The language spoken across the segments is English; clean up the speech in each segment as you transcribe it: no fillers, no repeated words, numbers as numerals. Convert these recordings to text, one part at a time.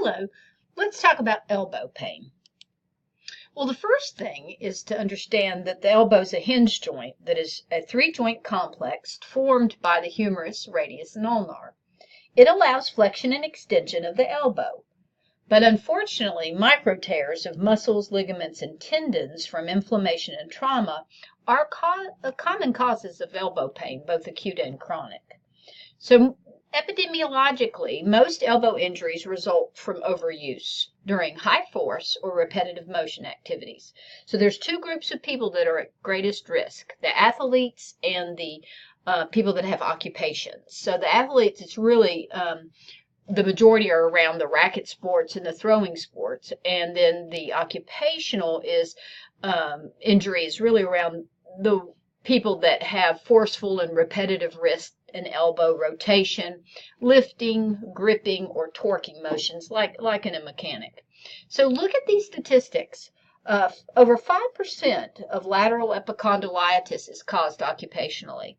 Hello, let's talk about elbow pain. Well, the first thing is to understand that the elbow is a hinge joint that is a three-joint complex formed by the humerus, radius, and ulnar. It allows flexion and extension of the elbow. But unfortunately, micro tears of muscles, ligaments, and tendons from inflammation and trauma are common causes of elbow pain, both acute and chronic. So epidemiologically, most elbow injuries result from overuse during high force or repetitive motion activities. So there's two groups of people that are at greatest risk, the athletes and the people that have occupations. So the athletes, it's really the majority are around the racket sports and the throwing sports. And then the occupational is injuries really around the people that have forceful and repetitive wrist and elbow rotation, lifting, gripping, or torquing motions like in a mechanic. So look at these statistics. Over 5% of lateral epicondylitis is caused occupationally.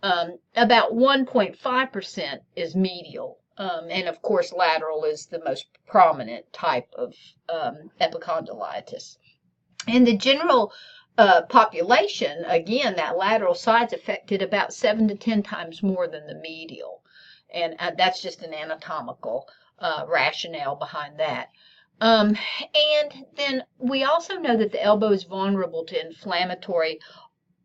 About 1.5% is medial. And of course, lateral is the most prominent type of epicondylitis. In the general population, again, that lateral side's affected about 7 to 10 times more than the medial. And that's just an anatomical rationale behind that. And then we also know that the elbow is vulnerable to inflammatory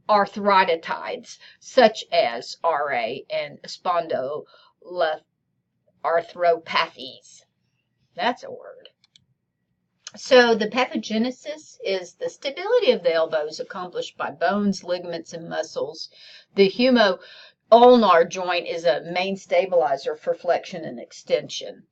arthritidines, such as RA and spondyloarthropathies. That's a word. So the pathogenesis is the stability of the elbows accomplished by bones, ligaments, and muscles. The humo-ulnar joint is a main stabilizer for flexion and extension.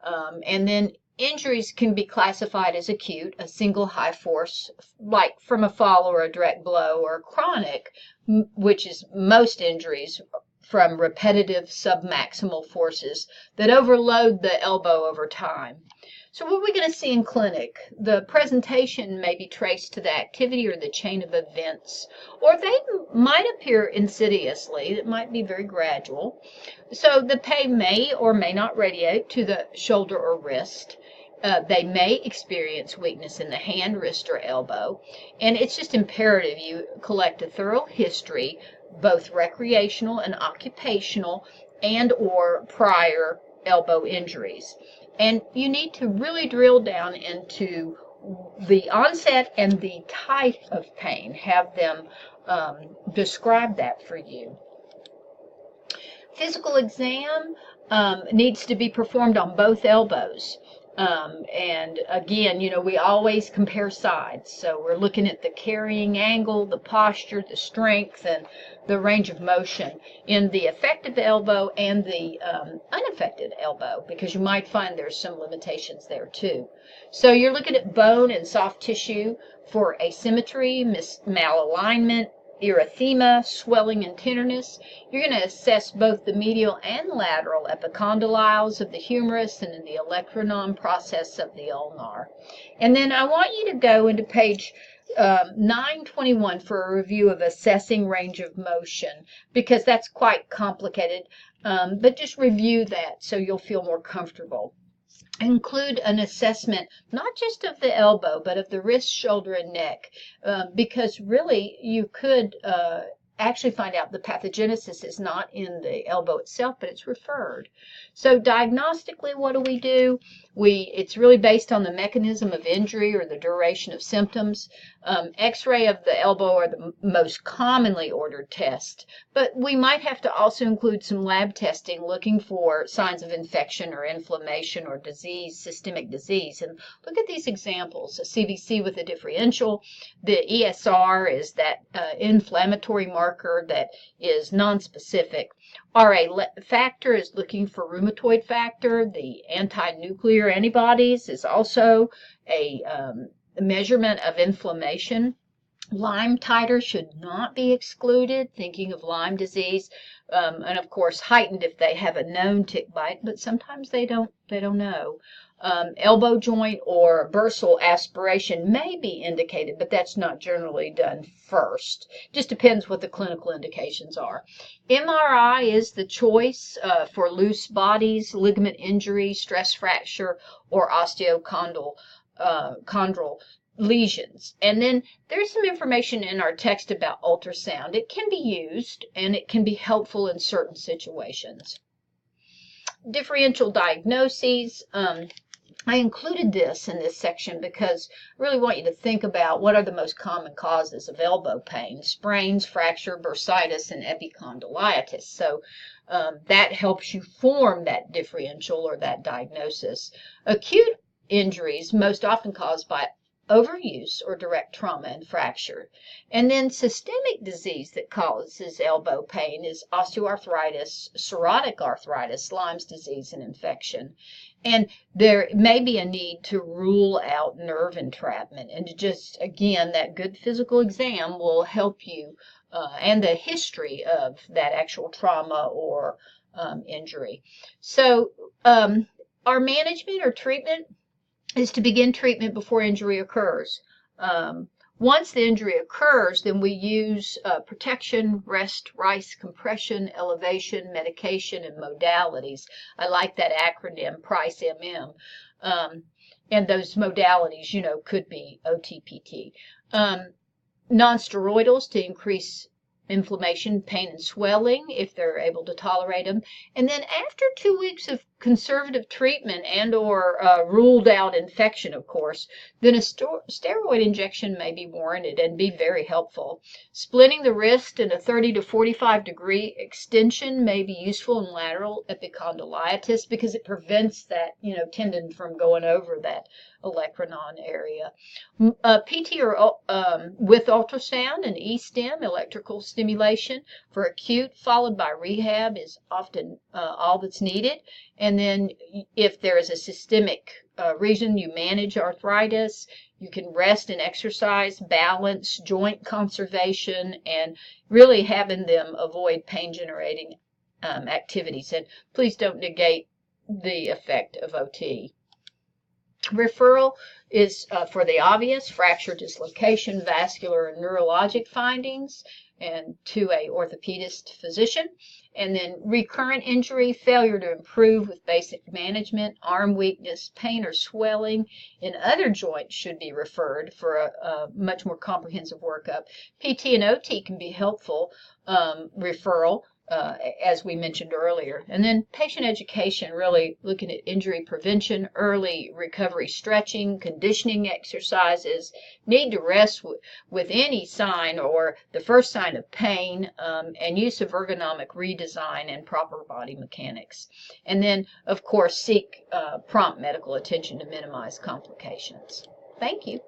And then injuries can be classified as acute, a single high force, like from a fall or a direct blow, or chronic, which is most injuries from repetitive submaximal forces that overload the elbow over time. So what are we going to see in clinic? The presentation may be traced to the activity or the chain of events, or they might appear insidiously. It might be very gradual. So the pain may or may not radiate to the shoulder or wrist. They may experience weakness in the hand, wrist, or elbow. And it's just imperative you collect a thorough history, both recreational and occupational, and or prior elbow injuries. And you need to really drill down into the onset and the type of pain. Have them describe that for you. Physical exam needs to be performed on both elbows. And again, we always compare sides. So we're looking at the carrying angle, the posture, the strength, and the range of motion in the affected elbow and the unaffected elbow, because you might find there's some limitations there too. So you're looking at bone and soft tissue for asymmetry, malalignment, erythema, swelling, and tenderness. You're going to assess both the medial and lateral epicondyles of the humerus and in the electronon process of the ulnar. And then I want you to go into page 921 for a review of assessing range of motion, because that's quite complicated, but just review that so you'll feel more comfortable. Include an assessment not just of the elbow but of the wrist, shoulder, and neck, because really you could actually find out the pathogenesis is not in the elbow itself, but it's referred. So diagnostically, what do? It's really based on the mechanism of injury or the duration of symptoms. X-ray of the elbow are the most commonly ordered test, but we might have to also include some lab testing looking for signs of infection or inflammation or disease, systemic disease. And look at these examples: a CBC with a differential. The ESR is that inflammatory marker that is nonspecific. RA factor is looking for rheumatoid factor. The anti-nuclear antibodies is also a measurement of inflammation. Lyme titer should not be excluded, thinking of Lyme disease, and of course heightened if they have a known tick bite, but sometimes they don't know. Elbow joint or bursal aspiration may be indicated, but that's not generally done first. Just depends what the clinical indications are. MRI is the choice for loose bodies, ligament injury, stress fracture, or osteochondral chondral lesions. And then there's some information in our text about ultrasound. It can be used and it can be helpful in certain situations. Differential diagnoses. I included this in this section because I really want you to think about what are the most common causes of elbow pain: sprains, fracture, bursitis, and epicondylitis. So that helps you form that differential or that diagnosis. Acute injuries most often caused by overuse or direct trauma and fracture. And then systemic disease that causes elbow pain is osteoarthritis, psoriatic arthritis, Lyme's disease, and infection. And there may be a need to rule out nerve entrapment, and to just, again, that good physical exam will help you, and the history of that actual trauma or injury. So our management or treatment is to begin treatment before injury occurs. Once the injury occurs, then we use protection, rest, rice, compression, elevation, medication, and modalities. I like that acronym, PRICE-MM. And those modalities, could be OTPT. Non-steroidals to increase inflammation, pain, and swelling if they're able to tolerate them. And then after 2 weeks of conservative treatment and or ruled out infection, of course, then a steroid injection may be warranted and be very helpful. Splitting the wrist in a 30 to 45 degree extension may be useful in lateral epicondylitis because it prevents that tendon from going over that olecranon area. PT or with ultrasound and E-stim, electrical stimulation for acute, followed by rehab, is often all that's needed. And then if there is a systemic reason, you manage arthritis, you can rest and exercise, balance, joint conservation, and really having them avoid pain-generating activities. And please don't negate the effect of OT. Referral is for the obvious: fracture, dislocation, vascular and neurologic findings, and to a orthopedist physician. And then recurrent injury, failure to improve with basic management, arm weakness, pain or swelling in other joints should be referred for a much more comprehensive workup. PT and OT can be helpful referral, as we mentioned earlier. And then patient education, really looking at injury prevention, early recovery stretching, conditioning exercises, need to rest with any sign or the first sign of pain, and use of ergonomic redesign and proper body mechanics. And then, of course, seek prompt medical attention to minimize complications. Thank you.